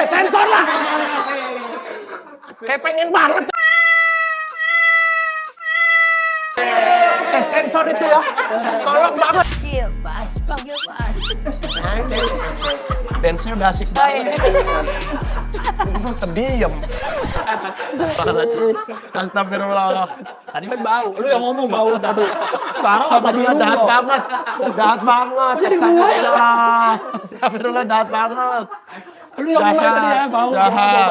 Sensor lah. Kayak pengen banget. Sensor itu ya. Tolong banget. Panggil Bas. Dance-nya udah asik banget. Terdiam. Astagfirullah. Tadi kan bau, lu yang ngomong bau tadi. Sekarang apa dulu Jahat banget. Jahat banget. Astagfirullah, jahat banget. Lu yang ngomong tadi ya, bau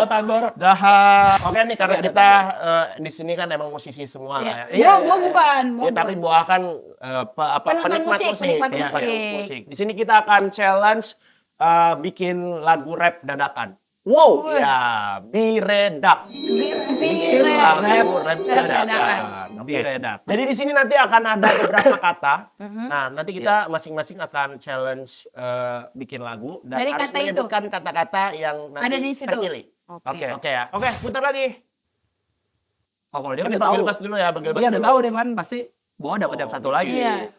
batagor. Jahat. Oke nih, karena kita di sini kan emang musisi semua lah ya. Iya, gua bukan. Ya, tapi Boa kan penikmat musik. Di sini kita akan challenge bikin lagu rap dadakan. Wow. Ya, biredak. Rap dadakan. Biredak. Jadi di sini nanti akan ada beberapa kata. Nah, nanti kita masing-masing akan challenge bikin lagu dan Dari harus kata itu? menyebutkan kata-kata yang nanti Ada di situ? terpilih. Oke ya. Oke, putar lagi. Oh, kalau dia Kita udah tahu. panggil Bas dulu ya, panggil Bas Iya, udah dulu. tahu deh kan pasti bawa dapat jam satu lagi. Iya.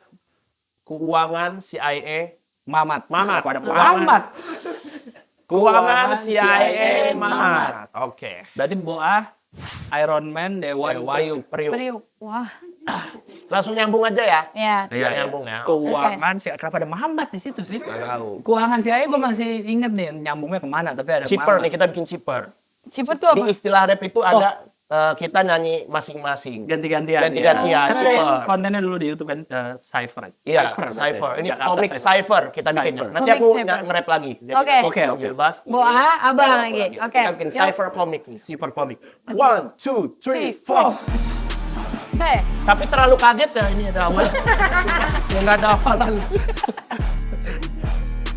Keuangan CIA Mamat. Mamat. Pada Mamat. Keuangan CIA Mamat. Oke. Berarti Boa, Iron Man, Dewan, Priuk. Priuk. Wah. Langsung nyambung aja ya. Ya. Biar nyambung ya. Keuangan sih, kenapa ada Mamat di situ sih? Nggak tahu. Keuangan sih gue masih inget nih nyambungnya kemana, tapi ada Chipper Mamat. nih, kita bikin chipper. Ciper tuh apa? Di istilah rap itu ada kita nyanyi masing-masing. Ganti-gantian. Ganti-gantian, Kan ada Chipper. kontennya dulu di YouTube kan, Cypher. Iya, Cypher. Ini komik Cypher kita bikin. Cypher. Nanti Komik aku Cypher. nge-rap lagi. Oke. Oke. Bas. Boa, abang lagi. Oke. Kita bikin Yuk. Cypher komik nih, Cypher komik. 1, 2, 3, 4. Hei. Tapi terlalu kaget ya ini ada awal. Ya nggak ada hafalan.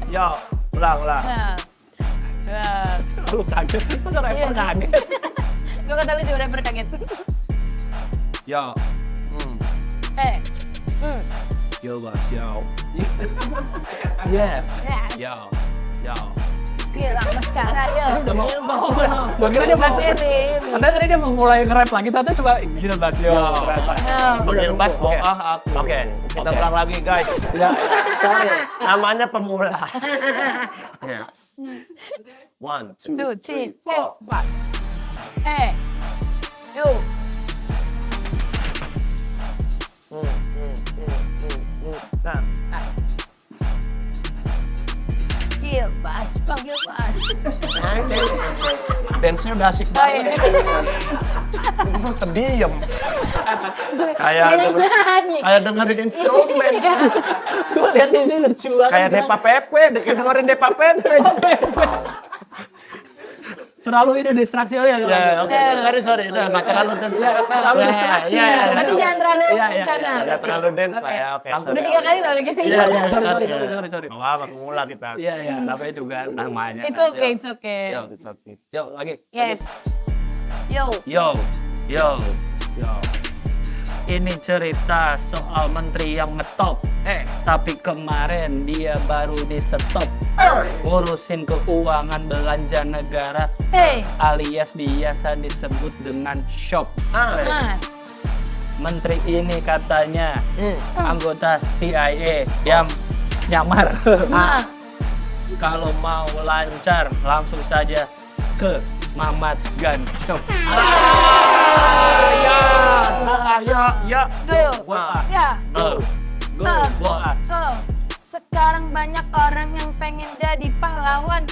Yo, ulang. Ya. Lu kaget, masa rapper Iya. kaget? Gue kata lucu, rapper kaget. Yo. Hei. Yo, Bas, yo. Iya. Yo. Yo. Gila, sekarang ya. Gue kira dia mau ini. Katanya tadi dia mau mulai nge-rap lagi, ternyata coba gila Bas yo. Panggil Bas Oke. Boah aku. Oke. Kita Oke. ulang lagi, guys. Ya, sorry. Namanya pemula. Ya. 1, 2, 2, 3, 4. Hei. Yuk. Nah, Panggil Bas. Panggil Bas. dance-nya udah asik banget. Terdiam. Kayak dengerin instrumen. Gue lihat ini lucu banget. Kayak Depa Pepe, dengerin Depa Pepe. Terlalu ini distraksi aja. Ya, oke. Sorry. Udah, nggak terlalu dance. terlalu distraksi. Tapi jangan terlalu Iya. sana. Nggak terlalu dance lah ya, oke. Udah 3 kali loh gitu. Iya. Sorry. Nggak apa-apa, pemula kita. Iya, namanya juga namanya. It's okay. Yo, it's okay. Yo, lagi. Yes. Yo. Yo. Ini cerita soal menteri yang ngetop. Tapi kemarin dia baru di stop. Ngurusin keuangan belanja negara Hey. alias biasa disebut dengan shop. Mas. Menteri ini katanya anggota CIA yang nyamar. Kalau mau lancar langsung saja ke Mamat Gun Shop. Ya. Go. Wah. Ya. Go. Boa. Go. Sekarang banyak orang yang pengen jadi pahlawan.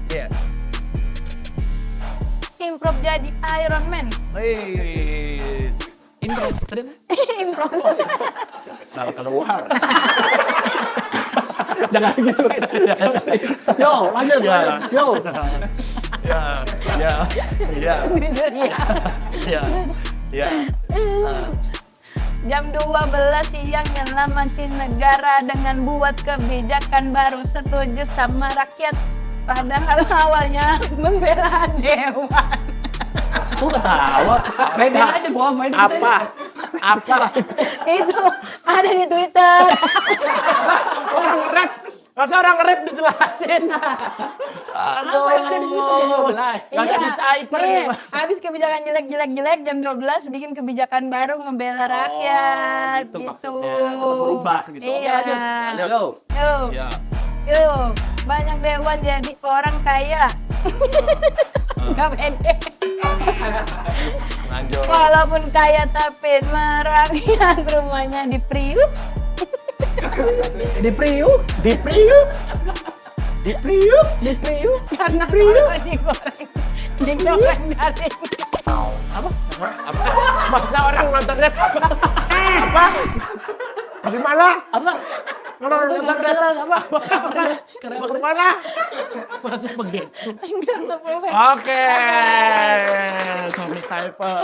Iya. Improv jadi Iron Man. Wis. Improv. Improv. Salah keluar. Jangan gitu. Yo, lanjut. Yo. Ya. Jam 12 siang nyelamatin negara dengan buat kebijakan baru, setuju sama rakyat. Padahal awalnya membela dewan. Aku ketawa. Mainin aja gua, mainin aja. Apa? Itu ada di Twitter. Orang rap. Masa orang rap dijelasin? Apa yang ada di situ? Jelas. Gak jadi Cypher. Nih, habis kebijakan jelek jam 12 bikin kebijakan baru ngebela rakyat Itu gitu. maksudnya. Berubah gitu. Oke, Iya. lanjut. Yo. Yuk. Ya. Yuk. banyak deh uang jadi orang kaya. Gak pede. Lanjut. Walaupun kaya tapi merakyat rumahnya di Priuk. Di Priuk. Di Priuk. Di Priuk. Di Priuk. Karena kalau digoreng garing. Apa? Masa orang nonton rap? Apa? Bagaimana? Apa? Orang nonton rap? Apa? Bagaimana? Masa begitu? Enggak boleh. Oke. Suami Cypher.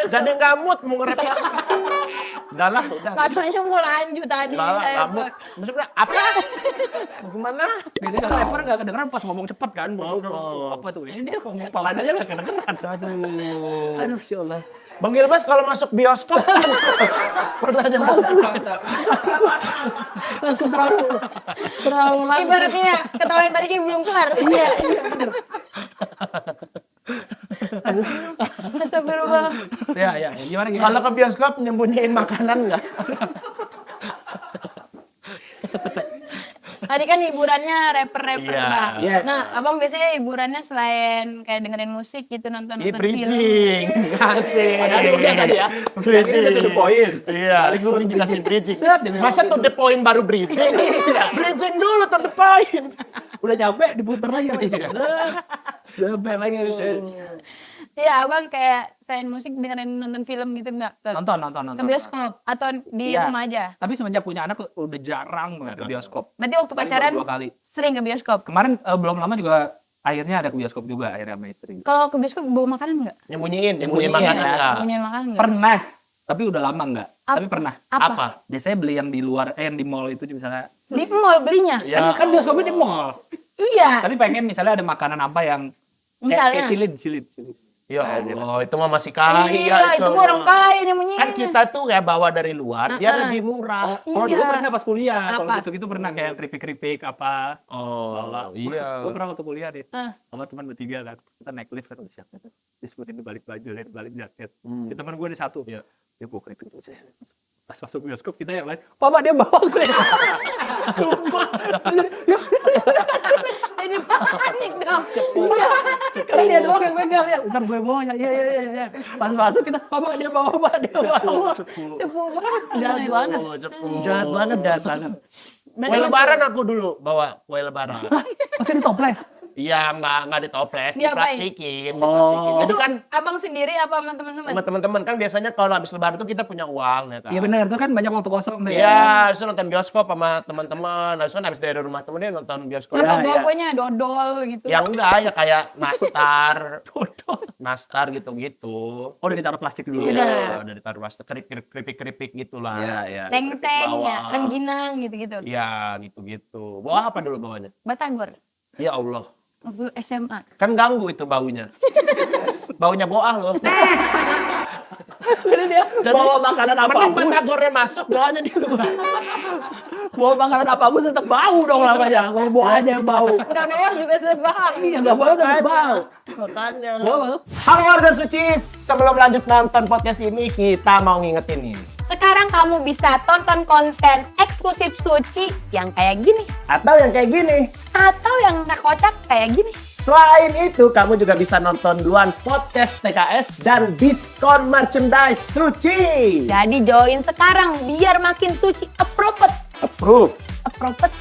Jadi nggak mood mau nge-rap. Udah lah, udah. Katanya mau lanjut tadi. Udah lah, nggak mood. Maksudnya apa? Bagaimana? Biasanya kan rapper nggak kedengeran pas ngomong cepet kan. Oh. Apa tuh? Ini dia ngomong pelan aja nggak kedengeran. Aduh. Aduh, Allah. Bang Gilbas kalau masuk bioskop pernah nyebut Langsung terlalu langsung. Ibaratnya ketawa yang tadi kayak belum kelar. Iya, bener. Astagfirullah. Ya, gimana? kalau ke bioskop nyembunyiin makanan nggak? Tadi kan hiburannya rapper-rapper, Iya. Bang. Yes. Nah, Abang biasanya hiburannya selain kayak dengerin musik gitu, nonton Ini film. bridging. Asik. Padahal udah tadi ya. Bridging. Tadi udah to the point. Iya. Ini jelasin bridging. Set, dia bilang. Masa to the point baru bridging? Bridging dulu to the point. Udah nyampe diputer lagi. Sampai lagi. Iya, Abang kayak selain musik dengerin nonton film gitu enggak? Nonton. Ke bioskop atau di Iya. rumah aja? Tapi semenjak punya anak udah jarang banget ke bioskop. Berarti waktu Paling pacaran baru 2 kali. sering ke bioskop. Kemarin belum lama juga akhirnya ada ke bioskop juga akhirnya sama istri. Kalau ke bioskop bawa makanan enggak? Nyembunyiin Nyembunyiin, makanan ya. nggak? Punya makanan enggak? Pernah, tapi udah lama enggak. Tapi pernah. Apa? Biasanya beli yang di luar, yang di mall itu misalnya. Di mall belinya? Ya. Kan bioskopnya di mall. Iya. Tapi pengen misalnya ada makanan apa yang Misalnya? kayak cilin. Ya Allah, itu mah masih kaya. Iya, itu mah orang kaya nyembunyiin. Kan kita tuh kayak bawa dari luar, dia lebih murah. Kalau dulu Iya. pernah pas kuliah, kalau Apa? gitu pernah kayak keripik apa. Oh, iya. Gue pernah waktu kuliah deh, Ah. sama teman bertiga kan, kita naik lift kan udah siap. Disebutin balik baju, balik jaket. Di teman gue ada satu, Iya. dia bawa keripik terus. Pas masuk bioskop kita yang lain, Papa dia bawa gue. Sumpah. Jadi panik dong. Sekali dia doang yang megang ya. Ntar gue bawa ya. Iya. Pas masuk kita, Papa dia bawa. Cepu banget. Jahat banget. Oh, cepu. Jahat banget. Kue lebaran aku dulu bawa kue lebaran. Masih di toples. Iya, nggak ditoples, Diapain? diplastikin. Oh. Itu kan Abang sendiri apa sama teman-teman? sama teman-teman kan biasanya kalau habis lebaran tuh kita punya uang ya kan. Iya benar, itu kan banyak waktu kosong tuh ya. Iya, habis itu nonton bioskop sama teman-teman. Habis itu kan habis dari rumah temennya nonton bioskop. Apa Ya, bawa ya. kuenya dodol gitu? Yang enggak ya kayak nastar, Dodol. nastar gitu-gitu. Oh, udah ditaruh plastik dulu. Udah. Udah ditaruh nastar, keripik-keripik gitulah. Iya. Teng-teng Bawa. ya, rengginang gitu-gitu. Iya, gitu-gitu. Bawa apa dulu bawanya? Batagor. Ya Allah. Waktu SMA. Kan ganggu itu baunya. Baunya boah loh. Ini dia bawa makanan Mending apapun. batagornya masuk, bawahnya di luar. Bawa makanan apapun tetap bau dong namanya. Kalau bawa aja yang bau. Enggak bawa juga terbang. Iya, enggak bawa tetap bau. Makanya. Bawa. Halo warga suci, sebelum lanjut nonton podcast ini kita mau ngingetin ini. Sekarang kamu bisa tonton konten eksklusif Suci yang kayak gini. Atau yang kayak gini. Atau yang kocak kayak gini. Selain itu, kamu juga bisa nonton duluan podcast TKS dan diskon merchandise suci. Jadi join sekarang biar makin suci. Appropriate. Approve. Appropriate.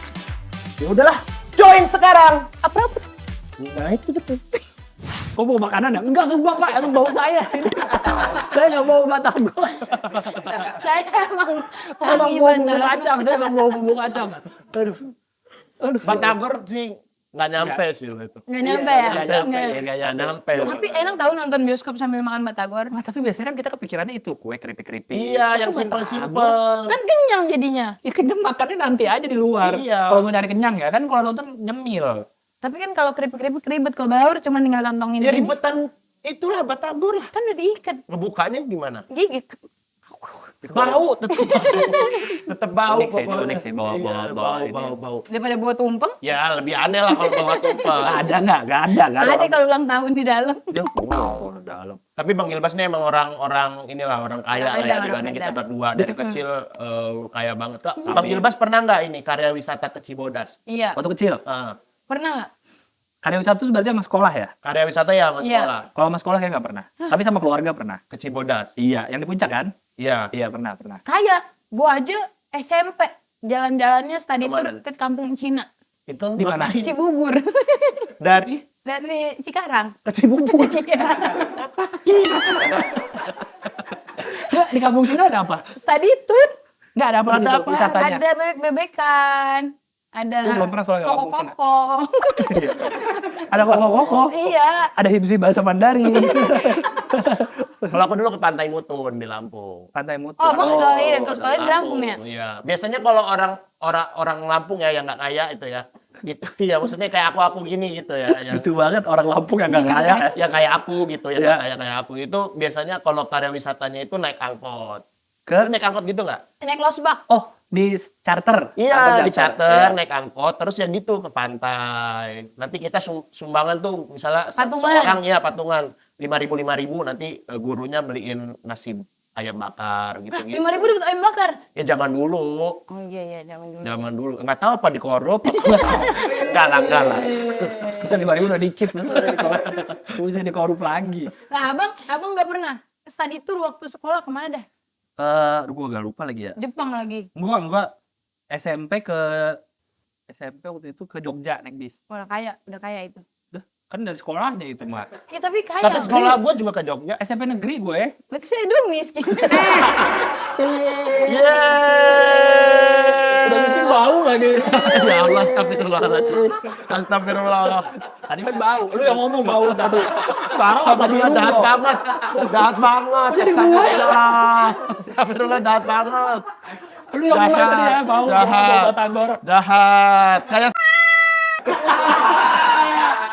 Ya udahlah, join sekarang. Appropriate. Nah itu betul. Kok bawa makanan ya? Enggak, Pak. Itu bawa saya. Saya nggak bawa batagor. Saya emang Emang lagi bawa bener. bumbu kacang. Saya emang bawa bumbu kacang. Aduh. Batagor sih nggak nyampe sih lo itu. Nggak nyampe ya? Nggak nyampe. Nggak. Nggak Nyampe. Tapi enak tahu nonton bioskop sambil makan batagor. Wah, tapi biasanya kan kita kepikirannya itu kue keripik-keripik. Iya, yang simpel-simpel. Kan kenyang jadinya. Ya kenyang makannya nanti aja di luar. Iya. Kalau mau nyari kenyang ya kan kalau nonton nyemil. Tapi kan kalau keripik-keripik ribet, kalau baur cuma tinggal kantongin Ya gini. ribetan itulah batagor lah. Kan udah diikat. Ngebukanya gimana? Gigit. Bau, tetap bau. Tetap bau Unik sih, pokoknya. unik sih, bau- Iya, bau- bau, bau. Daripada bawa tumpeng. Ya lebih aneh lah kalau bawa tumpeng. Ada nggak? Nggak ada. Ada kalau ulang tahun di dalam. Dia dalam. Tapi Bang Gilbas ini emang orang inilah orang kaya Orang lah beda, ya orang dibanding beda. kita berdua dari kecil kaya banget. Kak, Bang Gilbas pernah nggak ini karya wisata ke Cibodas? Iya. Waktu kecil. Ah, Pernah nggak? Karya wisata itu berarti sama sekolah ya? Karya wisata ya mas Iya. sekolah. Kalau sama sekolah kayak nggak pernah. Tapi sama keluarga pernah. Ke Cibodas. Iya, yang di puncak kan? Iya. Iya, pernah. Kayak gua aja SMP jalan-jalannya study tour Kemana? ke kampung Cina. Itu Di mana? ngapain? Cibubur. Dari Dari Cikarang. ke Cibubur. Iya. Nggak, di kampung Cina ada apa? Study tour. Nggak ada apa Ada gitu apa? wisatanya? Ada bebek-bebekan. Ada Gua belum pernah soalnya ke kampung Cina. koko-koko. Ada koko-koko. Iya. Ada hipsi bahasa Mandarin. Kalau aku dulu ke Pantai Mutun di Lampung. Pantai Mutu. Oh, Bang, iya, terus sekolah di Lampung ya? Iya. Biasanya kalau orang Lampung ya yang nggak kaya itu ya. Gitu ya, maksudnya kayak aku gini gitu ya. Itu banget orang Lampung yang nggak kaya. Yang kayak aku gitu ya, Iya. kayak aku itu biasanya kalau karya wisatanya itu naik angkot. Ke? Lu naik angkot gitu nggak? Naik losbak. Oh, di charter. Iya, Angkot di charter, Iya. naik angkot, terus ya gitu ke pantai. Nanti kita sumbangan tuh, misalnya Patungan. seorang ya patungan 5.000 nanti gurunya beliin nasi ayam bakar gitu-gitu. 5.000 dapat ayam bakar. Ya zaman dulu, Oh iya, zaman dulu. zaman dulu. Nggak tahu apa dikorup. Enggak lah. Bisa 5.000 udah dikip. Bisa dikorup lagi. Nah, abang nggak pernah study tour waktu sekolah kemana dah? Gue agak lupa lagi ya. Jepang lagi. Enggak. SMP waktu itu ke Jogja naik bis. Udah kaya itu. Duh, kan dari sekolahnya itu mah. Ya tapi kaya. Tapi sekolah gue juga ke Jogja. SMP negeri gue. Berarti saya dulu miskin. Udah mesti bau lagi. Ya Allah, astagfirullahaladzim. Astagfirullah. Tadi kan bau. Lu yang ngomong bau tadi. Sekarang apa dulu Jahat banget. Jahat banget. Jadi gue. Astagfirullah, jahat banget. Lu yang mulai tadi ya bau. Jahat. Bau tandor. Jahat. Kayak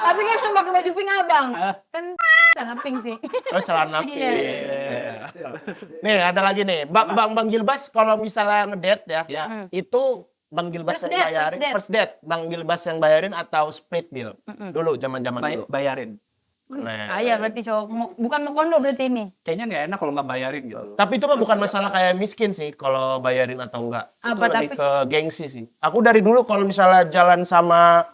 Tapi kan sama pakai baju pink abang. Ah. Kan sangat pink sih. celana pink. Iya. Nih, ada lagi nih. Bang Gilbas kalau misalnya ngedate ya, Ya. itu Bang Gilbas First yang date, bayarin, first date. first date, Bang Gilbas yang bayarin atau split bill? Dulu zaman-zaman dulu. Bayarin. Nah, Kaya berarti cowok. Bukan mau kondo berarti ini. Kayaknya nggak enak kalau nggak bayarin gitu. tapi itu mah bukan masalah kayak miskin sih kalau bayarin atau enggak. Itu Apa, lebih tapi? ke gengsi sih. Aku dari dulu kalau misalnya jalan sama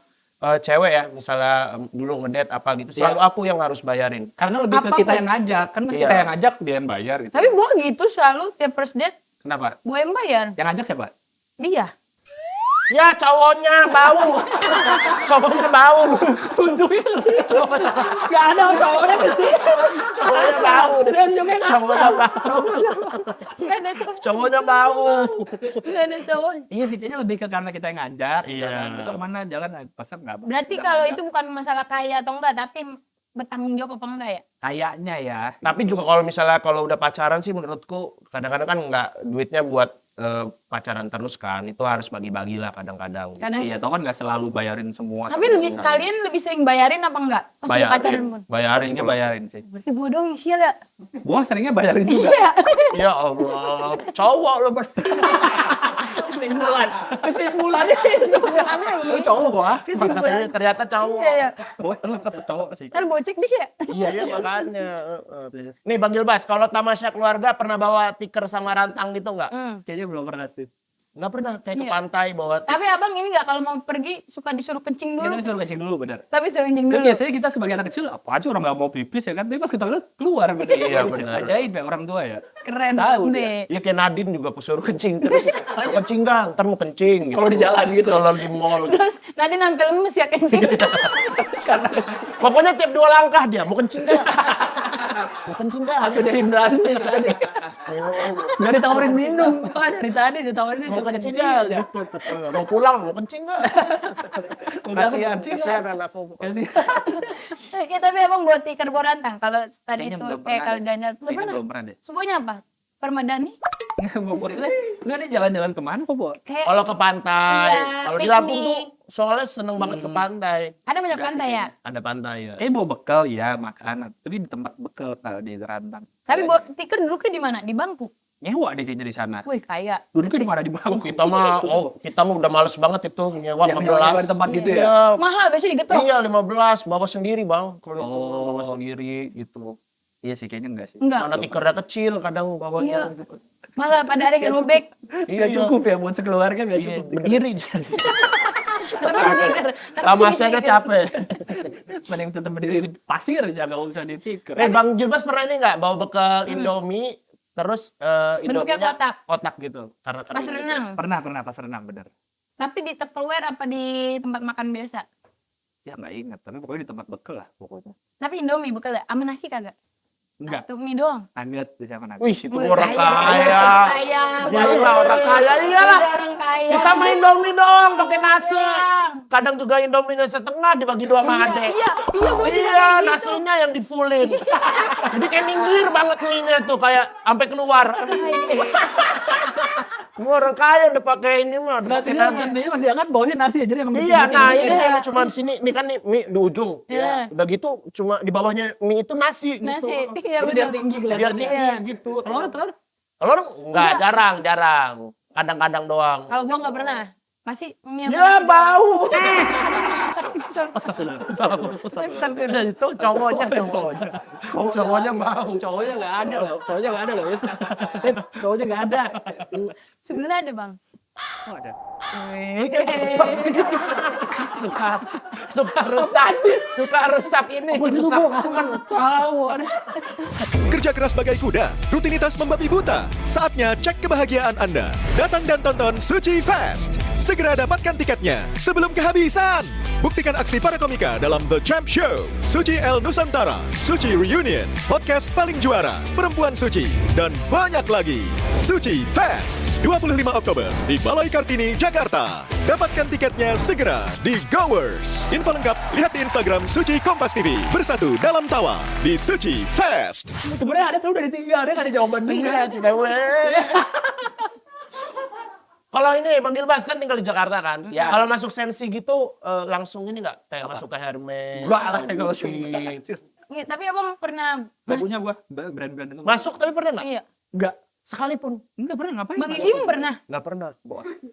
cewek ya, misalnya dulu ngedate apa gitu, selalu aku yang harus bayarin. Karena lebih ke Apapun. kita yang ngajak. Kan Iya. kita yang ngajak, dia yang bayar gitu. Tapi gua gitu selalu tiap first date Kenapa? gua yang bayar. Yang ngajak siapa? Dia. Ya cowoknya bau. Cowoknya bau. Tunjukin. Gak ada cowoknya gitu. Cowoknya bau. Tunjukin. Cowoknya bau. Gak ada cowok. Cowoknya bau. Gak ada cowok. Iya sih, kayaknya lebih ke karena kita yang ngajak. Iya. Besok mana jalan, pasar nggak. Berarti nggak kalau ngajak. itu bukan masalah kaya atau enggak, tapi bertanggung jawab apa enggak ya? Kayaknya ya. Tapi juga kalau misalnya kalau udah pacaran sih menurutku kadang-kadang kan nggak duitnya buat pacaran terus kan. Itu harus bagi-bagi lah kadang-kadang. Kadang. Iya, tau kan nggak selalu bayarin semua. Tapi lebih kalian lebih sering bayarin apa enggak? Pas udah pacaran pun. Bayarin. Seringnya bayarin sih. Berarti gua dong sial ya. Gua seringnya bayarin juga. Iya. Ya Allah. Cowok lo Kesimpulannya itu. Lu cowok gua. ternyata cowok. Iya, iya. Gua lu cowok sih. Ntar bocek dia. Iya makanya. Nih Bang Gilbas, kalau tamasya keluarga pernah bawa tikar sama rantang gitu nggak? Kayaknya belum pernah sih. Nggak pernah, kayak ke Iya. pantai bawa Tapi abang ini enggak kalau mau pergi suka disuruh kencing Kita dulu. disuruh kencing dulu, benar. Tapi suruh kencing Kan dulu. biasanya kita sebagai anak kecil, apa aja orang nggak mau pipis ya kan? Tapi pas kita lihat keluar. Iya, benar. Ajaib ya orang tua ya. Keren Tahu dia. deh. Iya kayak Nadine juga suruh kencing terus. Ayo kencing kan, ntar mau kencing. Gitu. Kalau di jalan gitu. Kalau di mall. Terus nanti nampil lemes ya kencing. Karena Pokoknya tiap 2 langkah dia mau kencing dah. Mau kencing dah. aku dari berani tadi. Nggak ditawarin minum. Oh, dari tadi ditawarin Mau suka kencing kencing. dah. Ya. Gitu. Mau pulang, mau kencing dah. Kasihan, kencing, kasihan anakku. Kasih. Ya tapi abang buat tikar borantang kalau tadi Kayaknya itu belum pernah kalau deh. jalan nggak Kayaknya pernah. belum pernah deh. Semuanya apa? Permadani? Lu ini jalan-jalan kemana kok, Bo? Kayak Kalau ke pantai, Iya, kalau di Lampung tuh piknik. soalnya seneng banget ke pantai. ada banyak pantai ya. Ada pantai ya. Bawa bekal ya, makanan. Tapi di tempat bekal kalau di Rantang. Tapi buat tikar duduknya di mana? Di bangku. Nyewa deh kayaknya di sana. Wih kaya. Duduknya di mana di bawah? Kita mah udah males banget itu nyewa Yang nyewa di 15. tempat gitu ya? Iya. Mahal biasanya digetok. Iya 15, bawa sendiri bang. Kalau itu Oh. bawa sendiri gitu. Iya sih, kayaknya enggak sih. Enggak. Mana tikernya kecil kadang bawanya. Malah pada ada yang robek. Nggak cukup ya buat sekeluarga, nggak Iya, cukup. berdiri. Tamasnya capek. Mending tetap berdiri di pasir aja, nggak usah di tikar. Bang Gilbas pernah ini nggak bawa bekal Indomie, terus Bentuknya Indominya kotak. kotak gitu. Karena Pas renang. Pernah pas renang, bener. Tapi di Tupperware apa di tempat makan biasa? Ya nggak ingat, tapi pokoknya di tempat bekal lah pokoknya. Tapi Indomie bekal ya? Sama nasi kagak? Enggak, Atau mie doang? nugget di sana nugget. Wih, itu Wih, orang kaya. Kaya. Iyalah, orang kaya, iyalah. Orang kaya. Kita main Indomie doang pakai nasi. Kadang juga Indominya setengah dibagi dua sama adek. Iya, gua juga Iya, kayak gitu. nasinya yang di-fullin. Jadi kayak minggir banget mie-nya tuh, kayak sampai keluar. Semua orang kaya udah pakai ini mah. udah pakai Nasinya nugget. masih hangat, baunya nasi aja emang. Iya, nah ini Iya. cuma di sini, ini kan nih mie di ujung. Iya. Udah gitu cuma di bawahnya mie itu nasi gitu. Nasi. Iya, biar benar. tinggi Biar kelihatannya. tinggi gitu. Telur. Telur enggak, jarang. Kadang-kadang doang. Kalau gua nggak pernah. Pasti mie sama Ya nasi doang. bau. Astagfirullah. Udah itu cowoknya. Cowoknya bau. Cowoknya nggak ada loh. Cowoknya nggak ada. Sebenarnya ada, Bang. Oh, ada. Apa sih? Suka rusak ini. Rusak Tahu ada. Kerja keras bagai kuda, rutinitas membabi buta. Saatnya cek kebahagiaan Anda. Datang dan tonton Suci Fest. Segera dapatkan tiketnya sebelum kehabisan. Buktikan aksi para komika dalam The Champ Show, Suci L Nusantara, Suci Reunion, podcast paling juara, Perempuan Suci, dan banyak lagi. Suci Fest, 25 Oktober di Balai Kartini, Jakarta. Dapatkan tiketnya segera di Goers. Info lengkap lihat di Instagram Suci Kompas TV. Bersatu dalam tawa di Suci Fest. Sebenarnya ada tuh udah ditinggal, dia nggak ada jawaban dia. Kalau ini Bang Gilbas kan tinggal di Jakarta kan. Ya. Kalau masuk sensi gitu langsung ini nggak? Kayak masuk ke Hermes. Enggak lah, kalau Gucci. Iya, tapi Abang pernah Gak punya gua brand-brand itu. Masuk tapi pernah nggak? Iya. Enggak. Sekalipun. Enggak pernah ngapain? Bang Gigi pernah? Nggak pernah.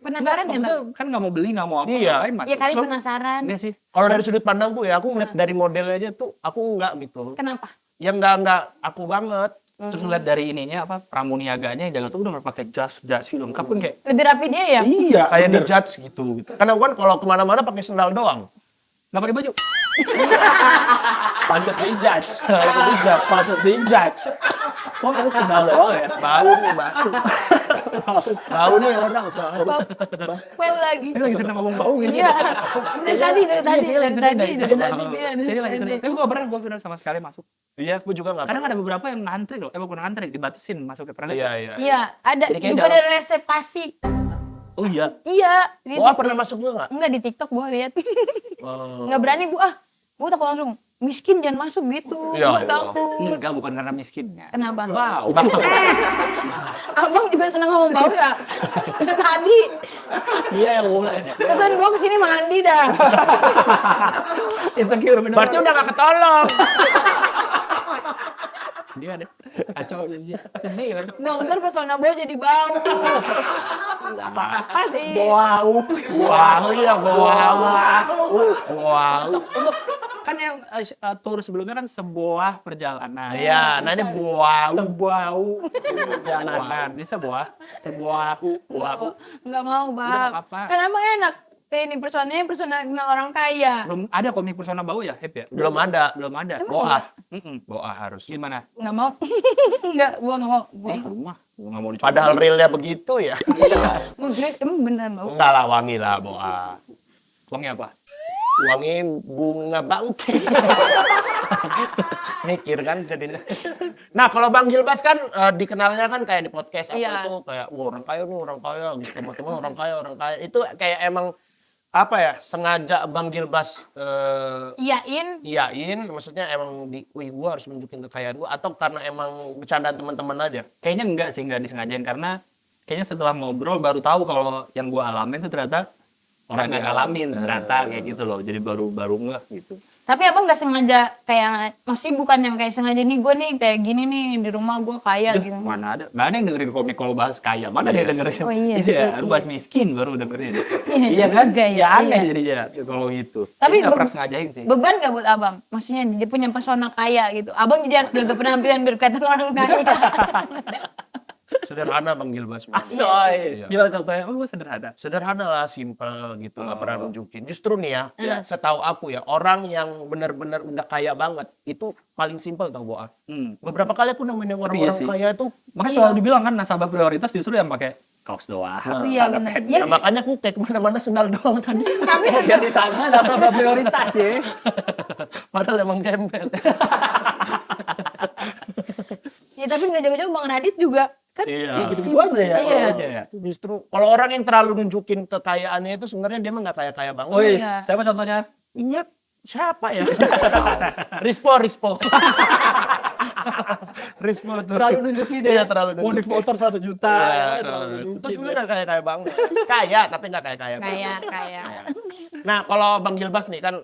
Penasaran ya, Maksudnya Bang? kan nggak mau beli, nggak mau apa. Iya. ngapain, Mas? Ya kali So- penasaran. Enggak sih. Kalau dari sudut pandangku ya, aku ngeliat dari modelnya aja tuh aku nggak gitu. Kenapa? Yang nggak aku banget. Terus lihat dari ininya apa pramuniaganya yang tuh udah pakai jas lengkap kan kayak. Lebih rapi dia ya? Iya. Kayak di judge gitu. Karena aku kan kalau kemana-mana pakai sendal doang. Nggak pakai baju. Pantas di judge. Itu di judge. Pantas di judge. Kok harus sendal doang ya? Bau nih, bau. Bau nih orang. Well lagi. Ini lagi senang ngomong bau gitu. Iya. Dari tadi. Dari tadi. Iya. Jadi lagi senang. Tapi gua pernah sama sekali masuk. Iya, aku juga nggak. Kadang ada beberapa yang ngantri loh. Bukan ngantri, dibatasin masuknya. Pernah lihat? Iya. Iya, ada Jadi kayak juga dalam- ada reservasi. Oh iya. Iya. Di Oh, pernah masuk juga nggak? Enggak di TikTok gua lihat. Oh. Enggak berani gua. Gua takut langsung miskin jangan masuk gitu. Ya Gua Allah. takut. Enggak, bukan karena miskinnya. Kenapa? Wow. Abang juga seneng ngomong bau ya. Dari tadi. Iya yang mulai. Pesan gua kesini mandi dah. Insecure bener. Berarti udah nggak ketolong. Dia ada kacau sih. Ini kan. Nah, ntar pesona bau jadi bau. Apa sih? Wow. Wow, iya, wow. Wow. Untuk kan yang tour sebelumnya kan sebuah perjalanan. Iya, nah ini wow. Sebuah perjalanan. Ini sebuah wow. Enggak mau, Bang. Udah, nggak apa-apa. Kan Abang enak. Kayak ini persona kenal orang kaya. Belum ada komik persona bau ya, Hep ya? Belum ada. Belum ada. Boa. Mm-mm. Boa harus. Gimana? Enggak mau. Enggak, gua enggak mau. Rumah. Gua nggak mau dicoba. Padahal realnya begitu ya. Gua kira emang beneran bau. Enggak lah, wangi lah Boa. Uangnya apa? Wangi bunga bangke. Mikir kan jadinya. Nah, kalau Bang Gilbas kan dikenalnya kan kayak di podcast apa Iya. itu kayak wah, orang kaya nih, orang kaya gitu. Teman-teman orang kaya. Itu kayak emang apa ya? Sengaja Bang Gilbas Iyain. iyain, maksudnya emang wih gua harus nunjukin kekayaan gua atau karena emang bercandaan teman-teman aja? Kayaknya enggak sih, enggak disengajain karena kayaknya setelah ngobrol baru tahu kalau yang gua alamin itu ternyata orang yang ngalamin ternyata kayak gitu loh. Jadi baru ngeh gitu. Tapi Abang nggak sengaja kayak, maksudnya bukan yang kayak sengaja nih gue nih kayak gini nih di rumah gue kaya gitu. Mana ada? Nggak ada yang dengerin komik kalau bahas kaya. Mana ada yang dengerin? Oh iya. Iya, lu bahas miskin baru dengerin. Iya kan? juga ya, Ya aneh iya. jadinya kalau gitu. Tapi Jadi nggak pernah sengajain sih. Beban gak buat Abang? Maksudnya dia punya pesona kaya gitu. Abang jadi harus jaga penampilan biar kelihatan orang kaya. Sederhana Bang Gilbas. Asoy. Iya. Gimana contohnya? Oh, sederhana. Sederhana lah, simple gitu, nggak pernah nunjukin. Justru nih Iya. setahu aku ya, orang yang benar-benar udah kaya banget, itu paling simple tau Boa. Beberapa kali aku nemuin yang orang-orang sih. kaya itu, Makanya selalu dibilang kan nasabah prioritas justru yang pakai kaos doang. Iya, celana benar. pendek. Iya. nah, makanya aku kayak kemana-mana sendal doang tadi. Biar di sana nasabah prioritas ya. Padahal emang gembel. Ya tapi nggak jauh-jauh Bang Radit juga kan. Iya. Gitu aja ya. Iya. Justru kalau orang yang terlalu nunjukin kekayaannya itu sebenarnya dia mah nggak kaya-kaya banget. Oh iya, Iya. siapa contohnya? Iya, siapa ya? Rispo. Rispo tuh. Terlalu nunjukin Iya, terlalu nunjukin. Modif motor 1 juta. Iya, terlalu itu nunjukin. sebenarnya nggak kaya-kaya banget. Kaya, tapi nggak kaya-kaya banget. Kayak. Nah, kalau Bang Gilbas nih kan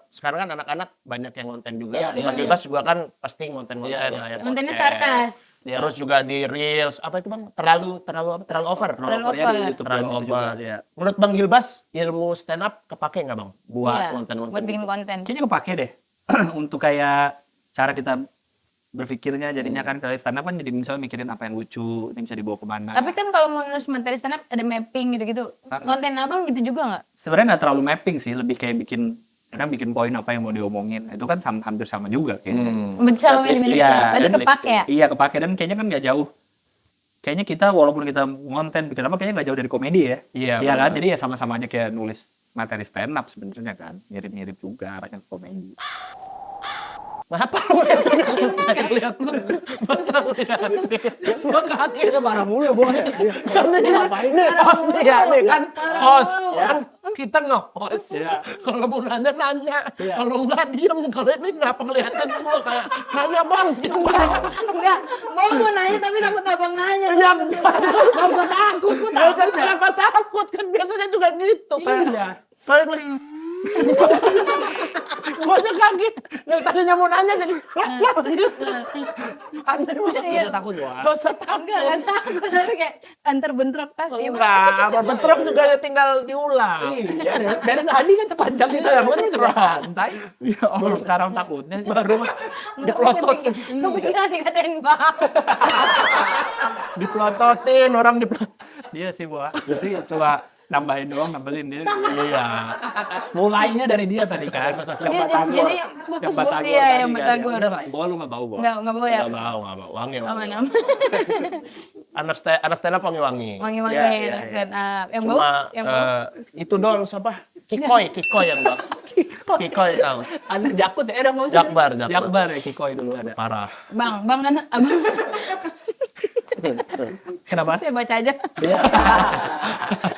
sekarang kan anak-anak banyak yang ngonten juga. Iya, Bang iya. Gilbas juga kan pasti ngonten-ngonten Iya, lah ya. Kontennya podcast. sarkas. Iya. Terus juga di Reels, apa itu Bang? Terlalu over. Terlalu Overnya di over. YouTube Terlalu doang itu over. juga, ya. Menurut Bang Gilbas, ilmu stand up kepake nggak Bang? Buat Iya, konten-konten. buat bikin konten. Kayaknya kepake deh. Untuk kayak cara kita berpikirnya jadinya kan kalau stand up kan jadi misalnya mikirin apa yang lucu, ini bisa dibawa kemana. Tapi kan kalau mau nulis materi stand up ada mapping gitu-gitu. Konten Abang gitu juga nggak? Sebenarnya nggak terlalu mapping sih, lebih kayak bikin poin apa yang mau diomongin. Itu kan hampir sama juga kayaknya. Berarti sama Setlist, mirip-mirip iya. ya. Berarti Setlist. kepake ya? Iya kepake dan kayaknya kan nggak jauh. Kayaknya kita walaupun kita ngonten bikin apa kayaknya nggak jauh dari komedi ya. Iya, Iya kan? benar. Jadi ya sama-sama aja kayak nulis materi stand up sebenarnya kan. Mirip-mirip juga arahnya ke komedi. Apa lu lihat lu? Masa lihat? Gua kaget. Kita marah mulu boy. Nih host nih ya, nih kan host kan kita nge-host. Iya. Kalau mau nanya nanya, Iya. kalau nggak diem. Kalau ini kenapa ngeliatin gua kayak nanya Bang, Enggak, mau nanya tapi takut Abang nanya. ya nggak usah takut, nggak usah kenapa takut kan biasanya juga gitu kan. Iya. Kayak gua aja kaget. Yang tadinya mau nanya jadi aneh banget. Kita takut boy. Gak usah takut. Enggak takut tapi kayak antar bentrok pasti. Enggak, apa bentrok juga ya tinggal diulang. Iya, dari tadi kan sepanjang kita Iya, bentrok. bentrok. Santai. Baru sekarang takutnya. Baru diplototin. Kepikiran dikatain Bang. Diplototin, orang diplototin. Dia sih boy. Jadi coba nambahin doang, nambelin dia. Iya. Mulainya dari dia tadi kan. Yang Batagor. Jadi Yang Batagor. iya, tadi yang kan. Batagor. Udah lah, bola lu nggak bau boy. Enggak mau ya. Nggak mau. Wangi. Aman. Anak stand up wangi-wangi. Wangi-wangi Iya, iya, stand up. Yang bau, Cuma yang bau. itu doang siapa? Kikoy yang bang. Kikoy tahu. Anak Jakut ya, ada nggak usah. Jakbar. Jakbar ya, Kikoy dulu ada. Parah. Bang kan Abang. Kenapa sih? Saya baca aja.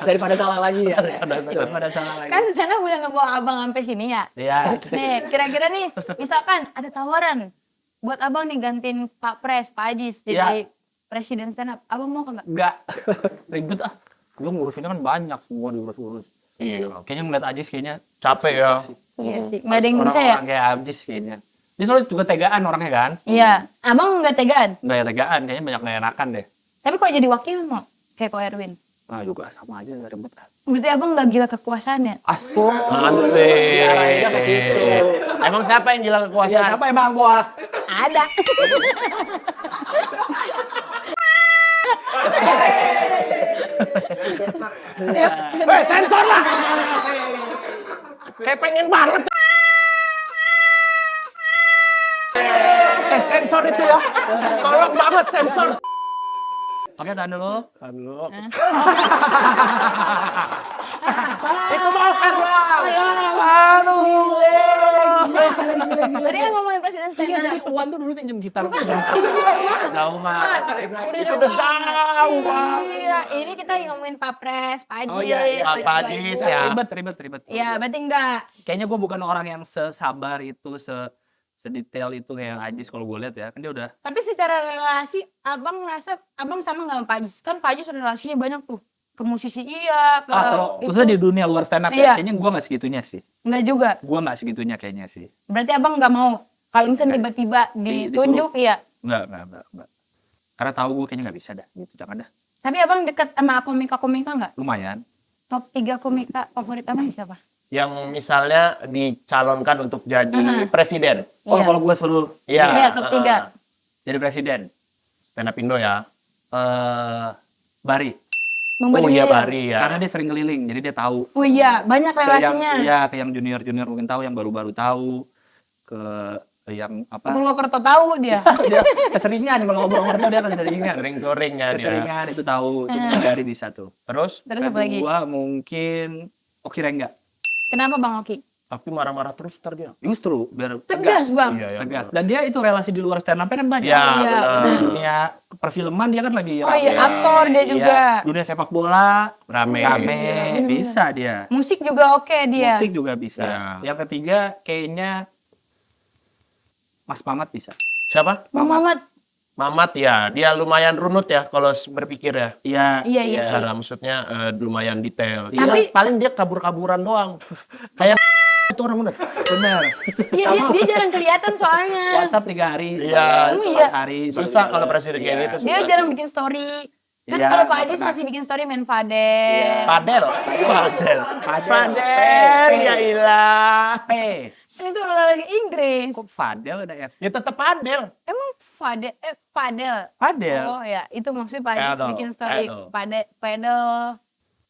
Daripada salah lagi ya. Daripada salah lagi. Kan sana udah ngebawa Abang sampai sini ya. Iya. Nih, kira-kira nih, misalkan ada tawaran buat Abang nih gantiin Pak Pres, Pak Ajis jadi presiden stand up. Abang mau enggak? Enggak. Ribet ah. Gue ngurusinnya kan banyak semua diurus-urus. Iya. Kayaknya ngeliat Ajis kayaknya Capek ya. Iya sih. Enggak ada yang bisa ya? orang-orang kayak Ajis kayaknya. Dia soalnya juga tegaan orangnya kan. Iya. Abang enggak tegaan. Enggak ya tegaan, kayaknya banyak nggak enakan deh. Tapi kok jadi wakil mau kayak Ko Erwin. Nah juga sama aja nggak ribet. Berarti Abang enggak gila kekuasaannya. Asal. Asik. Arahnya ke situ. Emang siapa yang gila Ya, kekuasaan? siapa emang gua? Ada. Weh, sensor lah. Kayak pengen banget. Sensor itu ya. Tolong banget sensor. Oke, tahan dulu. Halo. Itu mau fair lah. Aduh. Tadi kan ngomongin presiden stand up. Uwan tuh dulu pinjem gitar. Tahu mah. Itu udah tahu, Bang. Iya, ini kita ngomongin Pak Pres, Pak Ajis. Oh, iya, iya. Pak Ajis ya. Ribet. Iya, berarti enggak. Kayaknya gue bukan orang yang sesabar itu, sedetail itu kayak Ajis kalau gue lihat ya. Kan dia udah Tapi secara relasi, Abang ngerasa Abang sama nggak sama Pak Ajis? Kan Pak Ajis relasinya banyak tuh. Ke musisi iya, ke kalau itu. maksudnya di dunia luar stand up Iya. ya, kayaknya gue nggak segitunya sih. Enggak juga. Gue nggak segitunya kayaknya sih. Berarti Abang nggak mau kalau misalnya tiba-tiba ditunjuk iya. Enggak. Karena tahu gue kayaknya nggak bisa dah. Gitu, jangan dah. Tapi Abang dekat sama komika-komika nggak? Lumayan. Top 3 komika favorit Abang siapa? Yang misalnya dicalonkan untuk jadi presiden. Oh, Iya. kalau gue suruh Iya. Iya, top 3. jadi presiden. Stand up Indo ya. Bari. Bang Oh Bari iya Hill. Bari ya. Karena dia sering keliling, jadi dia tahu. Oh iya, banyak Ke yang relasinya. ke yang junior mungkin tahu, yang baru-baru tahu, ke yang apa? Purwokerto tahu dia. Dia keseringan kalau ngobrol-ngobrol dia keseringan. Sering goreng ya dia. Keseringan itu tahu, itu dari bisa tuh. Terus Terus apa lagi? Kedua mungkin Oki Rengga. Kenapa Bang Oki? tapi marah-marah terus ntar dia. Justru biar Tegas Bang. Iya, ya. tegas. Dan dia itu relasi di luar stand up kan banyak. Iya, Iya, benar. Dunia perfilman dia kan lagi Oh iya, rame. aktor dia juga. Iya, dunia sepak bola Rame. rame, bisa dia. Musik juga oke dia. Musik juga bisa. Iya. Yang ketiga kayaknya Mas Mamat bisa. Siapa? Bang Mamat. Mamat ya, dia lumayan runut ya kalau berpikir ya. Iya. Iya, iya sih. Cara maksudnya lumayan detail. Tapi- Iya, paling dia kabur-kaburan doang. Kayak itu orang bener. Benar. Iya, dia jarang kelihatan soalnya. WhatsApp 3 hari. Iya. Iya. Hari. Susah kalau presiden kayak Iya. gitu. Dia jarang bikin story. Kan Iya, kalau Pak Ajis pernah. masih bikin story main Fadel. Fadel. Fadel. Fadel. Ya ilah. P. Kan itu lagi Inggris. Kok Fadel ada F? Ya tetap Fadel. Emang Fadel. Fadel. Oh ya, itu maksudnya Pak Ajis Pedal, bikin story. pedal. Padel.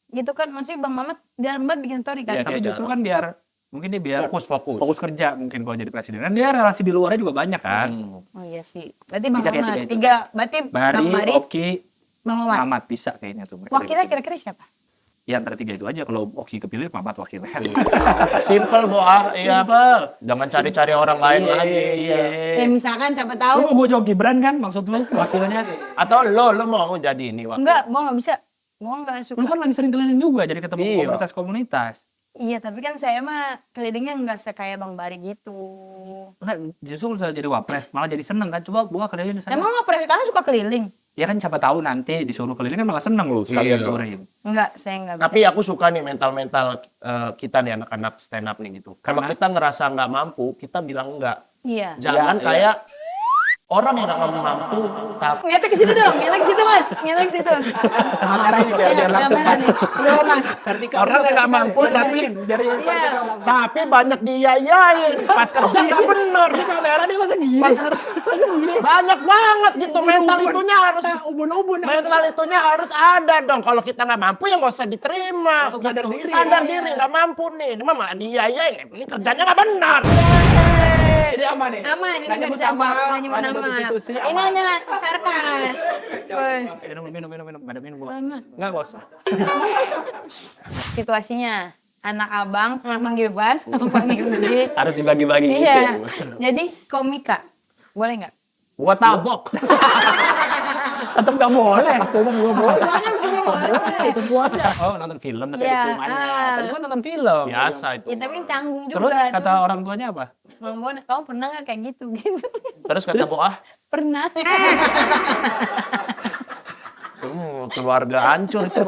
Gitu kan, maksudnya Bang Mamat jarang banget bikin story kan. Iya, Tapi dia justru jarang. kan biar mungkin dia biar Fokus. kerja mungkin kalau jadi presiden. Kan dia relasi di luarnya juga banyak kan. Oh iya sih. Berarti Bang Bisa kayak Mamat. tiga itu. Tiga. Berarti Bang Bari, Bari, Oki, Bang Mamat. Mamat bisa kayaknya tuh. mereka Wah, kita bertiga. kira-kira siapa? Ya antara tiga itu aja. Kalau Oki kepilih, Mamat wakilnya. Simple Boah, iya. Simpel. Jangan cari-cari orang lain Iya, lagi. iya. Ya misalkan siapa Lu tahu. mau jawab Gibran kan maksud lu wakilnya? Atau lo mau jadi ini wakil. Enggak, gua nggak bisa. Gua nggak suka. Lu kan lagi sering keliling juga jadi ketemu Iya. komunitas-komunitas. Iya, tapi kan saya mah kelilingnya nggak sekaya Bang Bari gitu. Enggak, justru kalau jadi wapres malah jadi seneng kan. Coba gua keliling di sana. Emang wapres sekarang suka keliling? Ya kan siapa tahu nanti disuruh keliling kan malah seneng lu sekalian Iya. touring. Enggak, saya nggak bisa. Tapi aku suka nih mental-mental kita nih anak-anak stand up nih gitu. Kalau kita ngerasa nggak mampu, kita bilang enggak. Iya. Jangan Iya, kayak orang yang nggak mampu tapi Ngeliatnya ke situ dong, ngeliatnya ke situ Mas. Ngeliatnya ke situ. Kamera ini biar langsung Kamera nih. Loh, Mas. orang yang nggak mampu tapi Iya. tapi banyak diyayain pas kerja nggak bener. kamera dia masa gini. Banyak banget gitu mental itunya harus mental itunya harus ada dong. Kalau kita nggak mampu ya nggak usah diterima. Gitu. Sadar diri nggak mampu nih. Ini mah malah diyayain. Ini kerjanya nggak benar. Ini aman nih. Aman, ini Nggak nggak nyebut bisa nama, nggak nyebut nggak nama. nyebut institusi, Ini aman. hanya sarkas. Woi. Minum. Ada minum gua. Nggak usah. Situasinya anak abang manggil Bas, panggil Budi. Harus dibagi-bagi gitu. Iya. Jadi komika. Boleh nggak? Gua tabok. Tetep nggak boleh. Tetep nggak boleh. Itu boleh. Oh nonton film tapi Iya, di rumahnya. ah. Tadi gua nonton film. Biasa itu. Ya tapi canggung juga. Terus kata orang tuanya apa? Bang Bon, kamu pernah nggak kayak gitu? Gitu. Terus kata Boah, Pernah. keluarga hancur itu.